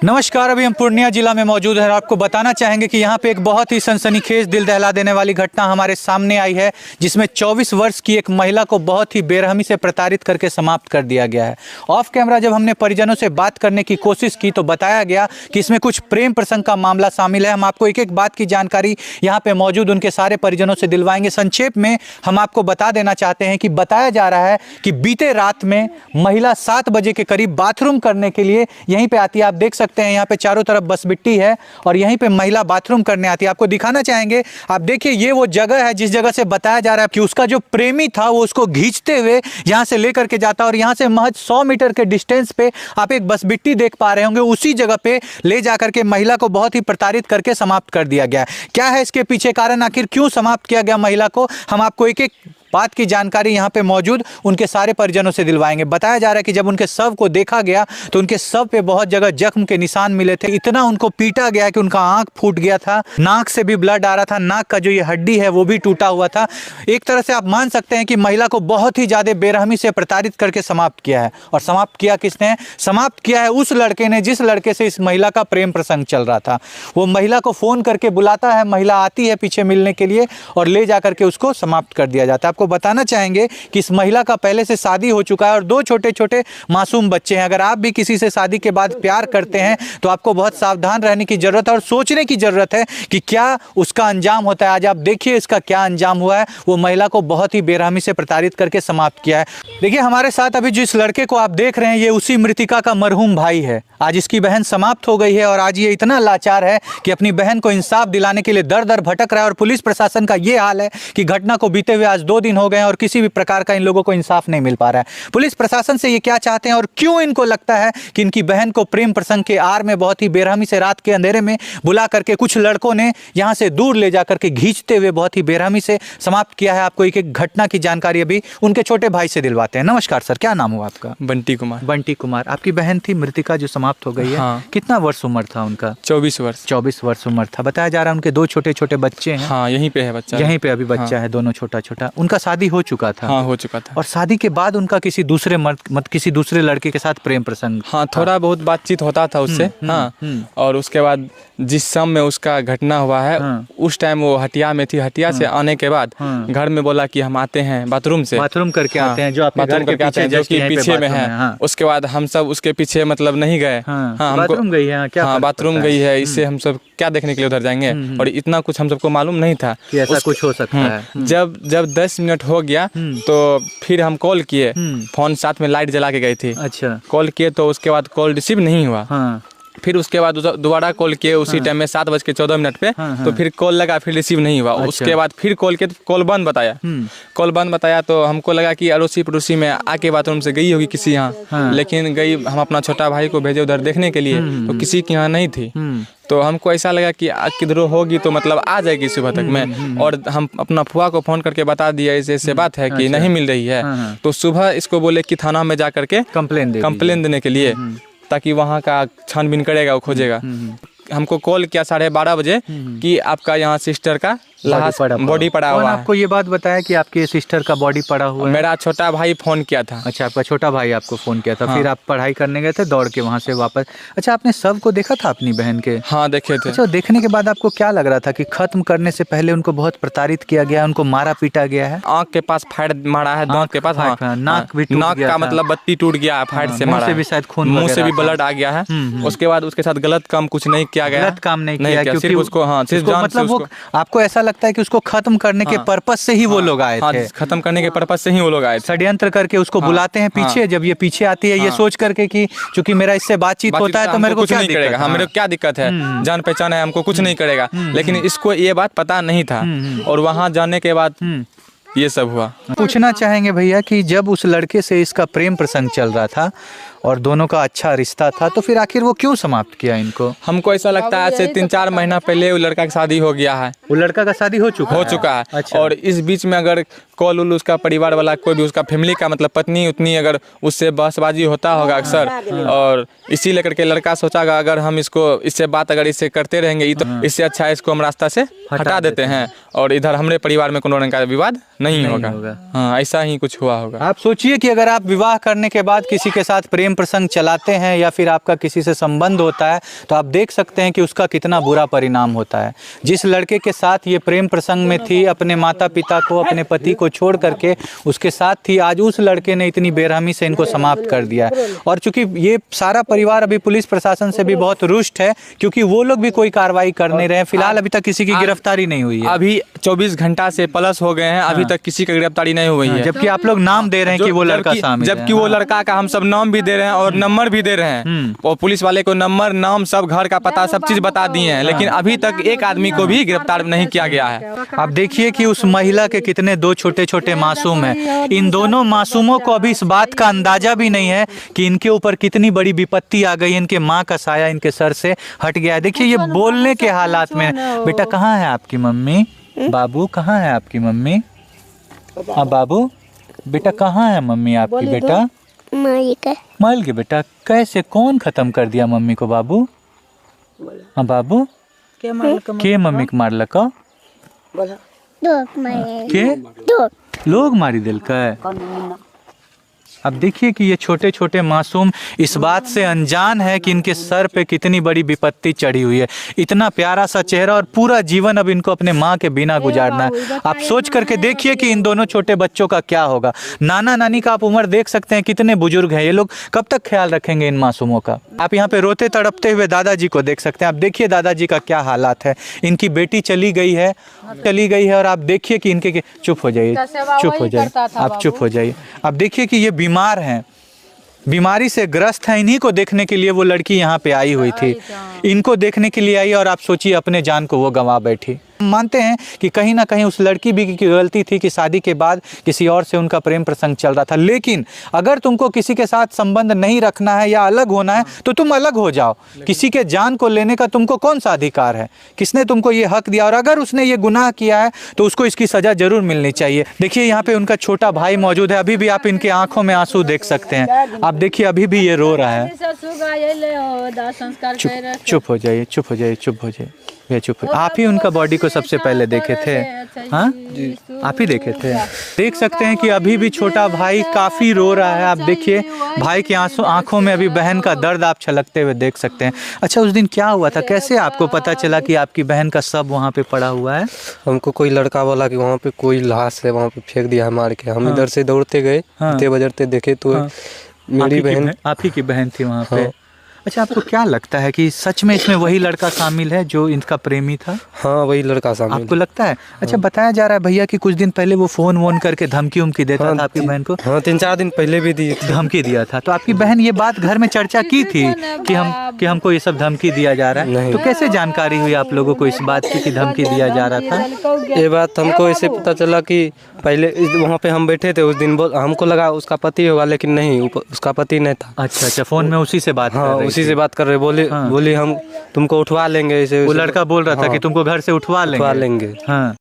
नमस्कार। अभी हम पूर्णिया जिला में मौजूद हैं और आपको बताना चाहेंगे कि यहाँ पे एक बहुत ही सनसनीखेज दिल दहला देने वाली घटना हमारे सामने आई है, जिसमें 24 वर्ष की एक महिला को बहुत ही बेरहमी से प्रताड़ित करके समाप्त कर दिया गया है। ऑफ कैमरा जब हमने परिजनों से बात करने की कोशिश की तो बताया गया कि इसमें कुछ प्रेम प्रसंग का मामला शामिल है। हम आपको एक एक बात की जानकारी यहाँ पे मौजूद उनके सारे परिजनों से दिलवाएंगे। संक्षेप में हम आपको बता देना चाहते हैं कि बताया जा रहा है कि बीते रात में महिला 7 बजे के करीब बाथरूम करने के लिए यहीं पे आती है। आप देख सकते हैं यहाँ पे चारों तरफ बस मिट्टी है और यहीं पे महिला बाथरूम करने आती है। आपको दिखाना चाहेंगे, आप देखिए ये वो जगह है जिस जगह से बताया जा रहा है कि उसका जो प्रेमी था वो उसको खींचते हुए यहाँ से लेकर के जाता, और यहाँ से महज 100 मीटर के डिस्टेंस पे आप एक बस मिट्टी देख पा रहे होंगे। उसी जगह पे ले जाकर के महिला को बहुत ही प्रताड़ित करके समाप्त कर दिया गया। क्या है इसके पीछे कारण, आखिर क्यों समाप्त किया गया महिला को, हम आपको एक एक बात की जानकारी यहाँ पे मौजूद उनके सारे परिजनों से दिलवाएंगे। बताया जा रहा है कि जब उनके शव को देखा गया तो उनके शव पे बहुत जगह जख्म के निशान मिले थे। इतना उनको पीटा गया कि उनका आंख फूट गया था, नाक से भी ब्लड आ रहा था, नाक का जो ये हड्डी है वो भी टूटा हुआ था। एक तरह से आप मान सकते हैं कि महिला को बहुत ही ज्यादा बेरहमी से प्रताड़ित करके समाप्त किया है। और समाप्त किया किसने? समाप्त किया है उस लड़के ने जिस लड़के से इस महिला का प्रेम प्रसंग चल रहा था। वो महिला को फोन करके बुलाता है, महिला आती है पीछे मिलने के लिए और ले जाकर के उसको समाप्त कर दिया जाता है। आपको बताना चाहेंगे कि इस महिला का पहले से शादी हो चुका है और 2 छोटे छोटे मासूम बच्चे हैं। अगर आप भी किसी से शादी के बाद प्यार करते हैं तो आपको बहुत सावधान रहने की जरूरत है और सोचने की जरूरत है कि क्या उसका अंजाम होता है। आज आप देखिए इसका क्या अंजाम हुआ है। वो महिला को बहुत ही बेरहमी से प्रताड़ित करके समाप्त किया है। देखिए हमारे साथ अभी जिस लड़के को आप देख रहे हैं ये उसी मृतिका का मरहूम भाई है। आज इसकी बहन समाप्त हो गई है और आज ये इतना लाचार है कि अपनी बहन को इंसाफ दिलाने के लिए दर दर भटक रहा है। और पुलिस प्रशासन का ये हाल है कि घटना को बीते हुए आज 2 दिन हो गए और किसी भी प्रकार का इन लोगों को इंसाफ नहीं मिल पा रहा है। पुलिस प्रशासन से ये क्या चाहते हैं और क्यों इनको लगता है कि इनकी बहन को प्रेम प्रसंग के आड़ में बहुत ही बेरहमी से रात के अंधेरे में बुला करके कुछ लड़कों ने यहां से दूर ले जाकर के खींचते हुए बहुत ही बेरहमी से समाप्त किया है। आपको एक एक घटना की जानकारी अभी उनके छोटे भाई से दिलवाते हैं। नमस्कार सर, क्या नाम हुआ आपका? बंटी कुमार। बंटी कुमार। आपकी बहन थी मृतिका जो समाप्त हो गई है। हाँ। कितना वर्ष उम्र था उनका? 24 वर्ष। 24 वर्ष उम्र था। बताया जा रहा है उनके 2 छोटे छोटे बच्चे हैं। हाँ, यहीं पे है बच्चा। यहीं पे अभी बच्चा है, दोनों छोटा छोटा। उनका शादी हो चुका था? हाँ, हो चुका था। और शादी के बाद उनका किसी दूसरे किसी दूसरे लड़के के साथ प्रेम प्रसंग? हाँ, थोड़ा बहुत बातचीत होता था उससे। हाँ। और उसके बाद जिस समय उसका घटना हुआ है उस टाइम वो हटिया में थी। हटिया से आने के बाद घर में बोला कि हम आते हैं बाथरूम से। बाथरूम करके आते हैं, जो आपके घर के पीछे जो कि पीछे में है। उसके बाद हम सब उसके पीछे मतलब नहीं गए। बाथरूम गई है क्या? हाँ, बाथरूम गई है। इससे हम सब क्या देखने के लिए उधर जाएंगे? और इतना कुछ हम सबको मालूम नहीं था कि ऐसा कुछ हो सकता है। जब 10 मिनट हो गया तो फिर हम कॉल किए। फोन साथ में लाइट जला के गई थी। अच्छा। कॉल किए तो उसके बाद कॉल रिसीव नहीं हुआ। फिर उसके बाद दोबारा कॉल किए उसी टाइम में 7:14 पे। तो फिर कॉल लगा, फिर रिसीव नहीं हुआ। अच्छा। उसके बाद फिर कॉल किए तो कॉल बंद बताया। कॉल बंद बताया तो हमको लगा कि अड़ोसी पड़ोसी में आके बाथरूम से गई होगी किसी यहाँ। लेकिन गई, हम अपना छोटा भाई को भेजे उधर देखने के लिए तो किसी के यहाँ नहीं थी। तो हमको ऐसा लगा कि किधरों होगी तो मतलब आ जाएगी सुबह तक में। और हम अपना फुआ को फोन करके बता दिया ऐसे बात है कि नहीं मिल रही है। तो सुबह इसको बोले कि थाना में जा करके कंप्लेन देने के लिए, ताकि वहाँ का छानबीन करेगा, वो खोजेगा। हमको कॉल किया 12:30 बजे कि आपका यहाँ सिस्टर का बॉडी पड़ा हुआ है। आपको ये बात बताया कि आपके सिस्टर का बॉडी पड़ा हुआ है? मेरा छोटा भाई फोन किया था। अच्छा, आपका छोटा भाई आपको फोन किया था। हाँ। फिर आप पढ़ाई करने गए थे दौड़ के वहाँ से वापस। अच्छा, आपने शव को देखा था अपनी बहन के? हाँ, देखे थे। अच्छा, देखने के बाद आपको क्या लग रहा था कि खत्म करने से पहले उनको बहुत प्रताड़ित किया गया, उनको मारा पीटा गया है? आँख के पास फाड़ मारा है, दांत के पास। नाक भी नाक का मतलब बत्ती टूट गया, फाड़ से मारा। मुंह से भी शायद खून, मुंह से भी ब्लड आ गया है। उसके बाद उसके साथ गलत काम कुछ नहीं किया गया। गलत काम नहीं किया क्योंकि सिर्फ उसको मतलब वो आपको ऐसा लगता है कि उसको खत्म करने के पर्पस से ही वो लोग आए थे? खत्म करने के पर्पस से ही वो लोग आए थे। षड्यंत्र करके उसको बुलाते हैं पीछे। जब ये पीछे आती है ये सोच करके कि चूंकि मेरा इससे बातचीत होता है तो मेरे को क्या करेगा। हाँ, मेरे को क्या दिक्कत है, जान पहचान है, हमको कुछ नहीं करेगा। लेकिन इसको ये बात पता नहीं था और वहाँ जाने के बाद ये सब हुआ। पूछना चाहेंगे भैया कि जब उस लड़के से इसका प्रेम प्रसंग चल रहा था और दोनों का अच्छा रिश्ता था तो फिर आखिर वो क्यों समाप्त किया इनको? हमको ऐसा लगता है आज से 3-4 महीना पहले वो लड़का की शादी हो गया है। वो लड़का का शादी हो चुका है? अच्छा। और इस बीच में अगर कॉल उसका परिवार वाला कोई भी उसका फैमिली का मतलब पत्नी उतनी अगर उससे बहसबाजी होता होगा अक्सर, और इसी लेकर के लड़का सोचागा अगर हम इससे बात अगर इससे करते रहेंगे तो इससे अच्छा इसको हम रास्ता से हटा देते हैं और इधर हमारे परिवार में कोनो रंग का विवाद नहीं होगा। हाँ, ऐसा ही कुछ हुआ होगा। आप सोचिए कि अगर आप विवाह करने के बाद किसी के साथ प्रेम प्रेम प्रसंग चलाते हैं या फिर आपका किसी से संबंध होता है तो आप देख सकते हैं कि उसका कितना बुरा परिणाम होता है। जिस लड़के के साथ ये प्रेम प्रसंग में थी, अपने माता पिता को, अपने पति को छोड़ करके उसके साथ थी, आज उस लड़के ने इतनी बेरहमी से इनको समाप्त कर दिया है। और चूंकि ये सारा परिवार अभी पुलिस प्रशासन से भी बहुत रुष्ट है, क्योंकि वो लोग भी कोई कार्रवाई कर नहीं रहे हैं। फिलहाल अभी तक किसी की गिरफ्तारी नहीं हुई है। अभी 24 घंटा से प्लस हो गए हैं, अभी तक किसी की गिरफ्तारी नहीं हुई है। जबकि आप लोग नाम दे रहे हैं कि वो लड़का शामिल है। जबकि वो लड़का का हम सब नाम भी दे रहे हैं और नंबर भी दे रहे हैं, और पुलिस वाले को नंबर, नाम, सब घर का पता, सब चीज बता दिए हैं, लेकिन अभी तक एक आदमी को भी गिरफ्तार नहीं किया गया है। आप देखिए कि उस महिला के कितने दो छोटे छोटे मासूम हैं। इन दोनों मासूमों को अभी इस बात का अंदाजा भी नहीं है कि इनके ऊपर कितनी बड़ी विपत्ति आ गई। इनके माँ का साया इनके सर से हट गया है। देखिए ये बोलने के हालात में। बेटा कहाँ है आपकी मम्मी? बाबू कहाँ है आपकी मम्मी? हाँ बाबू, बेटा कहाँ है मम्मी आपकी? बेटा मर गए। बेटा कैसे, कौन खत्म कर दिया मम्मी को बाबू? हाँ बाबू, के मम्मी को मारलक? के लोग मारी दिल का। अब देखिए कि ये छोटे छोटे मासूम इस बात से अनजान है कि इनके सर पे कितनी बड़ी विपत्ति चढ़ी हुई है। इतना प्यारा सा चेहरा और पूरा जीवन अब इनको अपने माँ के बिना गुजारना है। आप सोच करके देखिए कि इन दोनों छोटे बच्चों का क्या होगा। नाना नानी का आप उम्र देख सकते हैं, कितने बुजुर्ग हैं ये लोग, कब तक ख्याल रखेंगे इन मासूमों का। आप यहाँ पे रोते तड़पते हुए दादाजी को देख सकते हैं। आप देखिए दादाजी का क्या हालात है। इनकी बेटी चली गई है और आप देखिए कि इनके चुप हो जाइए, चुप हो जाइए, आप चुप हो जाइए। आप देखिए कि ये बीमार हैं, बीमारी से ग्रस्त हैं। इन्हीं को देखने के लिए वो लड़की यहाँ पे आई हुई थी, इनको देखने के लिए आई और आप सोचिए अपने जान को वो गंवा बैठी। मानते हैं कि कहीं ना कहीं उस लड़की भी की गलती थी कि शादी के बाद किसी और से उनका प्रेम प्रसंग चल रहा था, लेकिन अगर तुमको किसी के साथ संबंध नहीं रखना है या अलग होना है तो तुम अलग हो जाओ। किसी के जान को लेने का तुमको कौन सा अधिकार है? किसने तुमको ये हक दिया? और अगर उसने ये गुनाह किया है तो उसको इसकी सजा जरूर मिलनी चाहिए। देखिए यहाँ पे उनका छोटा भाई मौजूद है, अभी भी आप इनके आंखों में आंसू देख सकते हैं। आप देखिए अभी भी ये रो रहा है। चुप हो जाइए, चुप हो जाइए, चुप हो जाइए, ये चुप हो। आप ही उनका बॉडी को सबसे पहले देखे थे? हाँ जी, आप ही देखे थे। देख सकते हैं कि अभी भी छोटा भाई काफी रो रहा है। आप देखिए भाई की आंखों में अभी बहन का दर्द आप छलकते हुए देख सकते हैं। अच्छा, उस दिन क्या हुआ था? कैसे आपको पता चला कि आपकी बहन का शव वहाँ पे पड़ा हुआ है? हमको कोई लड़का बोला कि वहाँ पे कोई लाश है, वहाँ पे फेंक दिया है मार के। हम इधर से दौड़ते गए, बजरते देखे तो मेरी बहन, आप ही की बहन थी वहाँ पे। अच्छा, आपको क्या लगता है कि सच में इसमें वही लड़का शामिल है जो इनका प्रेमी था? हाँ, वही लड़का शामिल। आपको लगता है? अच्छा, बताया जा रहा है भैया कि कुछ दिन पहले वो फोन वोन करके धमकी उमकी देता था आपकी बहन को। हाँ, 3-4 दिन पहले भी दी धमकी दिया था। तो आपकी बहन ये बात घर में चर्चा की थी कि हमको ये सब धमकी दिया जा रहा है? तो कैसे जानकारी हुई आप लोगों को इस बात की कि धमकी दिया जा रहा था? ये बात हमको ऐसे पता चला कि पहले वहाँ पे हम बैठे थे उस दिन, हमको लगा उसका पति होगा, लेकिन नहीं, उसका पति नहीं था। अच्छा, फोन में उसी से बात कर रहे? उसी से बात कर रहे। बोली हम तुमको उठवा लेंगे। ऐसे वो लड़का बोल रहा था कि तुमको घर से उठवा लेंगे। हाँ।